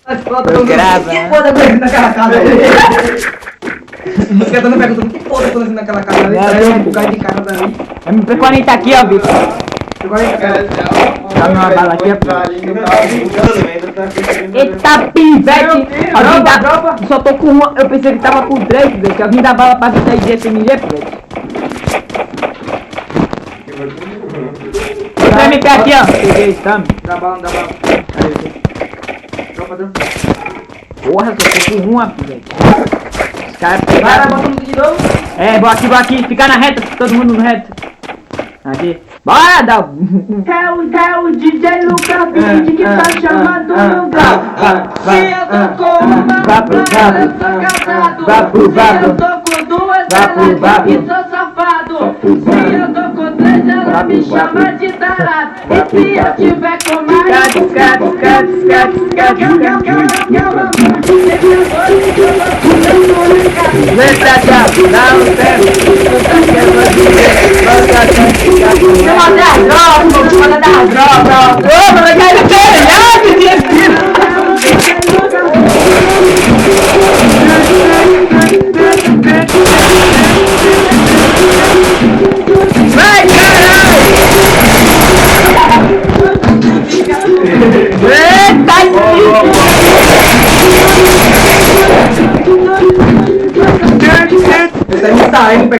Grava. Que foda acontecendo naquela casa ali? Os caras estão perguntando o que foda acontecendo naquela casa ali. Tem um bocado de casa ali. É MP40 aqui, ó, bicho. Tá uma bala aqui, ó. Eita, pivete! Alguém dá... Só tô com uma... Eu pensei que tava com 3, velho. Alguém dá bala pra vida aí de SMG, velho. Outro MP aqui, ó. Peguei, tá? Dá bala, dá bala. Dropa, dropa. Porra, só tô com uma, velho. Os caras Vai, pegaram... bota no de novo. É, boa aqui. Fica na reta, todo mundo no reto. Aqui. Bora, dá. É o DJ Lucas Beat que tá chamando no grau. Se eu tô com uma mulher, eu sou casado. Se eu tô com duas, ela diz que sou safado. Se eu tô com três, ela me chama de tarado. E se eu tiver com mais, Vem pra cá, dá um tempo. Manda dar droga, manda dar droga. Ô, mas eu quero ganhar, menino. Vai, caralho! Eita, Esse aí não tá indo.